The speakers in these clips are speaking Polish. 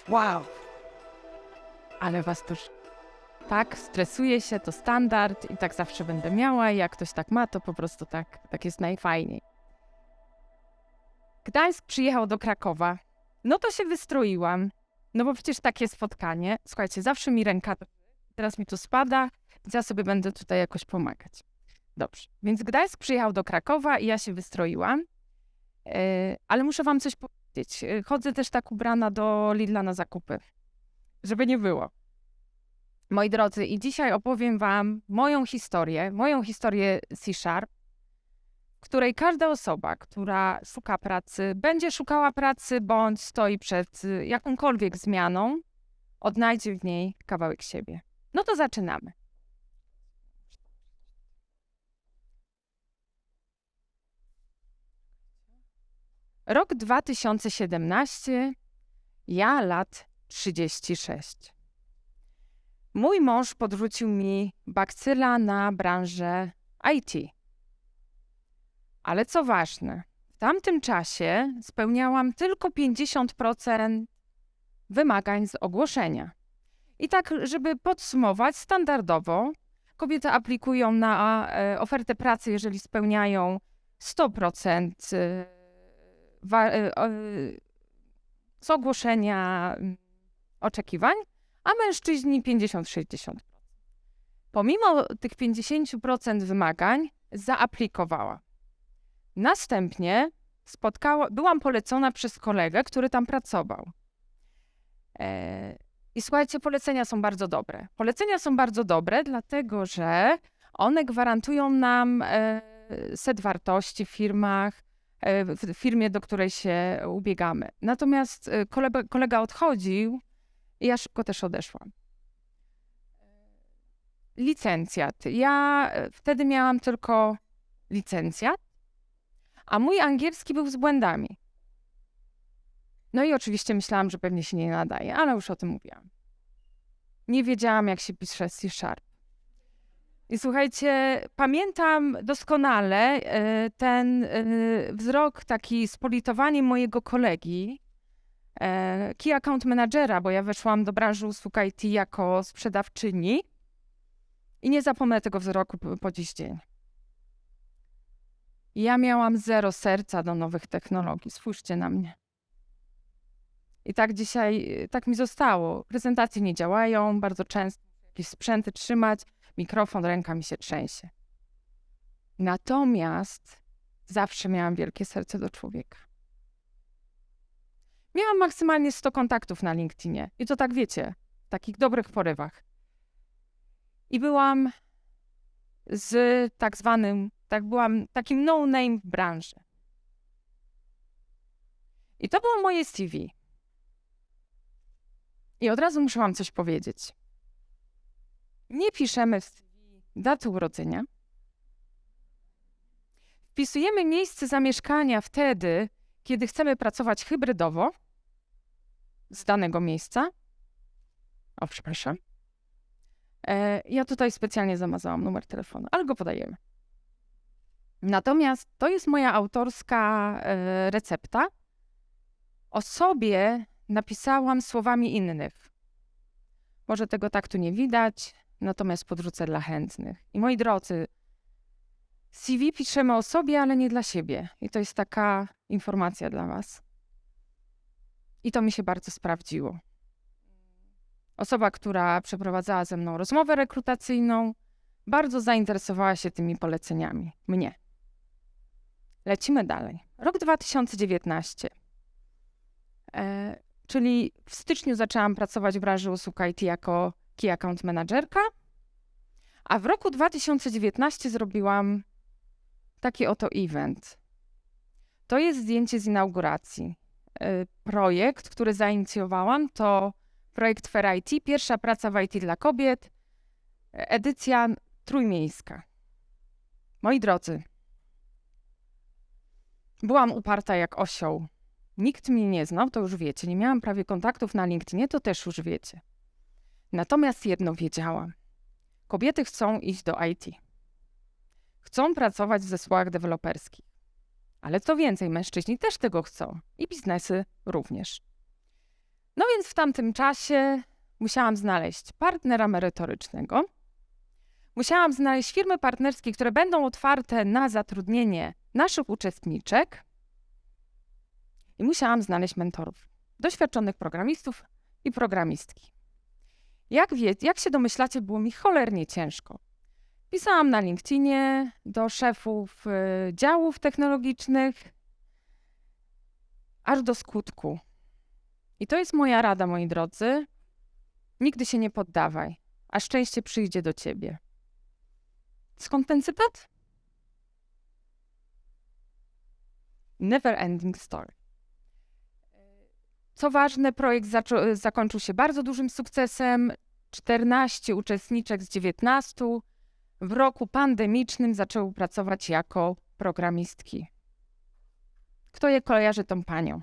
Wow! Ale was też tak, stresuję się, to standard i tak zawsze będę miała i jak ktoś tak ma, to po prostu tak jest najfajniej. Gdańsk przyjechał do Krakowa, no to się wystroiłam, no bo przecież takie spotkanie, słuchajcie, zawsze mi ręka, teraz mi tu spada, więc ja sobie będę tutaj jakoś pomagać. Dobrze, więc Gdańsk przyjechał do Krakowa i ja się wystroiłam, ale muszę wam coś powiedzieć. Chodzę też tak ubrana do Lidla na zakupy, żeby nie było. Moi drodzy, i dzisiaj opowiem wam moją historię C#, w której każda osoba, która szuka pracy, będzie szukała pracy bądź stoi przed jakąkolwiek zmianą, odnajdzie w niej kawałek siebie. No to zaczynamy. Rok 2017, ja lat 36. Mój mąż podrzucił mi bakcyla na branżę IT. Ale co ważne, w tamtym czasie spełniałam tylko 50% wymagań z ogłoszenia. I tak, żeby podsumować, standardowo kobiety aplikują na ofertę pracy, jeżeli spełniają 100% z ogłoszenia oczekiwań, a mężczyźni 50-60%. Pomimo tych 50% wymagań zaaplikowała. Następnie byłam polecona przez kolegę, który tam pracował. I słuchajcie, polecenia są bardzo dobre. Polecenia są bardzo dobre, dlatego że one gwarantują nam set wartości w firmach, w firmie, do której się ubiegamy. Natomiast kolega odchodził i ja szybko też odeszłam. Licencjat. Ja wtedy miałam tylko licencjat, a mój angielski był z błędami. No i oczywiście myślałam, że pewnie się nie nadaje, ale już o tym mówiłam. Nie wiedziałam, jak się pisze C#. I słuchajcie, pamiętam doskonale ten wzrok, taki z politowaniem mojego kolegi, Key Account Managera, bo ja weszłam do branży usług IT jako sprzedawczyni i nie zapomnę tego wzroku po dziś dzień. Ja miałam zero serca do nowych technologii, spójrzcie na mnie. I tak dzisiaj, tak mi zostało. Prezentacje nie działają, bardzo często jakieś sprzęty trzymać, mikrofon, ręka mi się trzęsie. Natomiast zawsze miałam wielkie serce do człowieka. Miałam maksymalnie 100 kontaktów na LinkedInie. I to tak wiecie, w takich dobrych porywach. I byłam byłam takim no-name w branży. I to było moje CV. I od razu muszę wam coś powiedzieć. Nie piszemy w CV daty urodzenia. Wpisujemy miejsce zamieszkania wtedy, kiedy chcemy pracować hybrydowo z danego miejsca. O, przepraszam. Ja tutaj specjalnie zamazałam numer telefonu, ale go podajemy. Natomiast to jest moja autorska recepta. O sobie napisałam słowami innych. Może tego tak tu nie widać, natomiast podrzucę dla chętnych. I moi drodzy, CV piszemy o sobie, ale nie dla siebie. I to jest taka informacja dla was. I to mi się bardzo sprawdziło. Osoba, która przeprowadzała ze mną rozmowę rekrutacyjną, bardzo zainteresowała się tymi poleceniami. Mnie. Lecimy dalej. Rok 2019. Czyli w styczniu zaczęłam pracować w branży usług IT jako Key Account Managerka, a w roku 2019 zrobiłam taki oto event. To jest zdjęcie z inauguracji. Projekt, który zainicjowałam, to projekt Fair IT, pierwsza praca w IT dla kobiet, edycja trójmiejska. Moi drodzy, byłam uparta jak osioł. Nikt mnie nie znał, to już wiecie. Nie miałam prawie kontaktów na LinkedInie, to też już wiecie. Natomiast jedno wiedziałam. Kobiety chcą iść do IT. chcą pracować w zespołach deweloperskich. Ale co więcej, mężczyźni też tego chcą i biznesy również. No więc w tamtym czasie musiałam znaleźć partnera merytorycznego. Musiałam znaleźć firmy partnerskie, które będą otwarte na zatrudnienie naszych uczestniczek. I musiałam znaleźć mentorów, doświadczonych programistów i programistki. Jak się domyślacie, było mi cholernie ciężko. Pisałam na LinkedInie do szefów działów technologicznych, aż do skutku. I to jest moja rada, moi drodzy. Nigdy się nie poddawaj, a szczęście przyjdzie do ciebie. Skąd ten cytat? Never ending story. Co ważne, projekt zakończył się bardzo dużym sukcesem. 14 uczestniczek z 19 w roku pandemicznym zaczęły pracować jako programistki. Kto je kojarzy tą panią?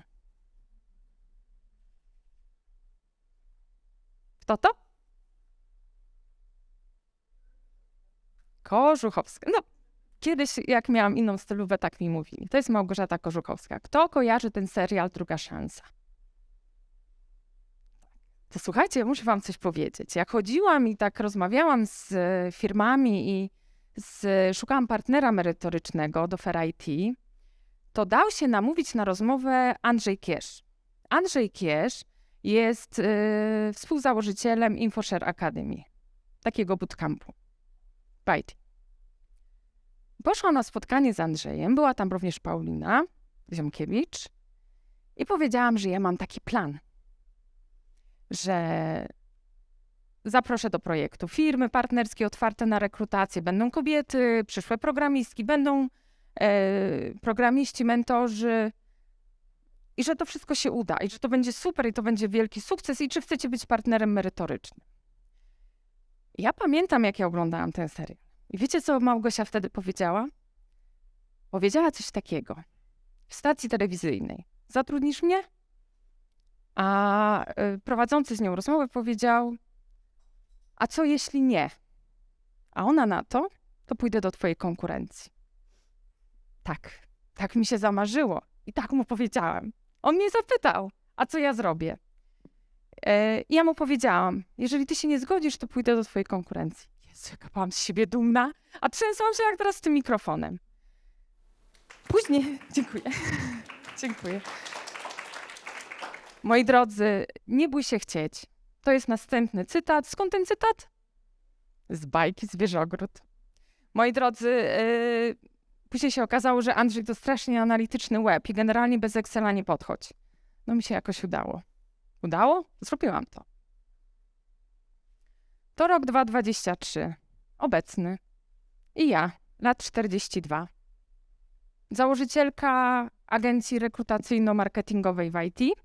Kto to? Kożuchowska. No, kiedyś jak miałam inną stylówę, tak mi mówili. To jest Małgorzata Kożuchowska. Kto kojarzy ten serial Druga szansa? To słuchajcie, muszę wam coś powiedzieć. Jak chodziłam i tak rozmawiałam z firmami i szukałam partnera merytorycznego do Fair IT, to dał się namówić na rozmowę Andrzej Kiesz. Andrzej Kiesz jest współzałożycielem InfoShare Academy, takiego bootcampu w IT. Poszłam na spotkanie z Andrzejem, była tam również Paulina Ziomkiewicz i powiedziałam, że ja mam taki plan, że zaproszę do projektu firmy partnerskie otwarte na rekrutację. Będą kobiety, przyszłe programistki, będą programiści, mentorzy i że to wszystko się uda i że to będzie super i to będzie wielki sukces i czy chcecie być partnerem merytorycznym. Ja pamiętam, jak ja oglądałam ten serial. I wiecie, co Małgosia wtedy powiedziała? Powiedziała coś takiego w stacji telewizyjnej. Zatrudnisz mnie? A prowadzący z nią rozmowę powiedział, a co jeśli nie? A ona na to pójdę do twojej konkurencji. Tak mi się zamarzyło i tak mu powiedziałam. On mnie zapytał, a co ja zrobię? I ja mu powiedziałam, jeżeli ty się nie zgodzisz, to pójdę do twojej konkurencji. Jezu, jaka byłam z siebie dumna, a trzęsłam się jak teraz z tym mikrofonem. Później, dziękuję. Moi drodzy, nie bój się chcieć. To jest następny cytat. Skąd ten cytat? Z bajki Zwierzogród. Moi drodzy, później się okazało, że Andrzej to strasznie analityczny łeb i generalnie bez Excela nie podchodź. No mi się jakoś udało. Udało? Zrobiłam to. To rok 2023. Obecny. I ja, lat 42. Założycielka agencji rekrutacyjno-marketingowej w IT.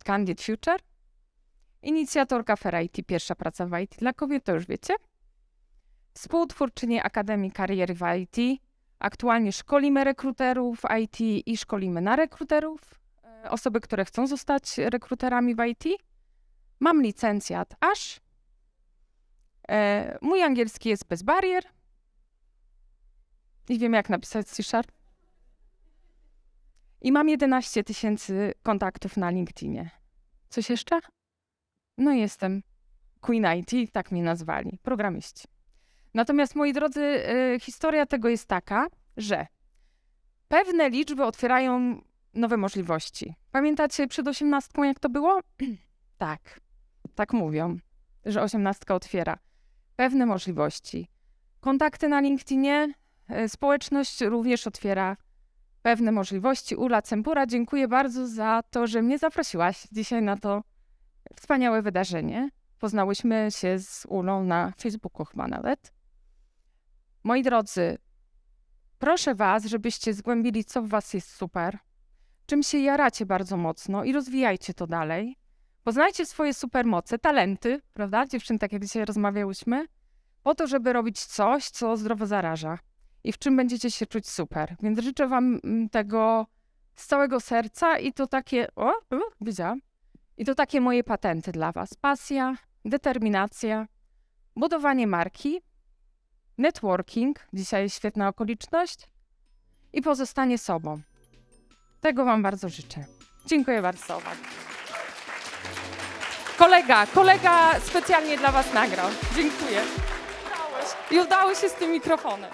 Candid Future. Inicjatorka Fair IT, pierwsza praca w IT dla kobiet, to już wiecie. Współtwórczyni Akademii Kariery w IT. Aktualnie szkolimy rekruterów w IT i szkolimy na rekruterów. Osoby, które chcą zostać rekruterami w IT. Mam licencjat ASH. Mój angielski jest bez barier. I wiem, jak napisać C#. I mam 11 000 kontaktów na LinkedInie. Coś jeszcze? No jestem Queen IT, tak mnie nazwali, programiści. Natomiast, moi drodzy, historia tego jest taka, że pewne liczby otwierają nowe możliwości. Pamiętacie przed 18, jak to było? Tak mówią, że 18 otwiera pewne możliwości. Kontakty na LinkedInie, społeczność również otwiera pewne możliwości. Ula Cembura, dziękuję bardzo za to, że mnie zaprosiłaś dzisiaj na to wspaniałe wydarzenie. Poznałyśmy się z Ulą na Facebooku chyba nawet. Moi drodzy, proszę was, żebyście zgłębili, co w was jest super, czym się jaracie bardzo mocno i rozwijajcie to dalej. Poznajcie swoje supermoce, talenty, prawda, dziewczyny, tak jak dzisiaj rozmawiałyśmy, po to, żeby robić coś, co zdrowo zaraża i w czym będziecie się czuć super. Więc życzę wam tego z całego serca i to takie, widziałam, i to takie moje patenty dla was. Pasja, determinacja, budowanie marki, networking, dzisiaj jest świetna okoliczność i pozostanie sobą. Tego wam bardzo życzę. Dziękuję bardzo za uwagę. Kolega specjalnie dla was nagrał. Dziękuję. I udało się z tym mikrofonem.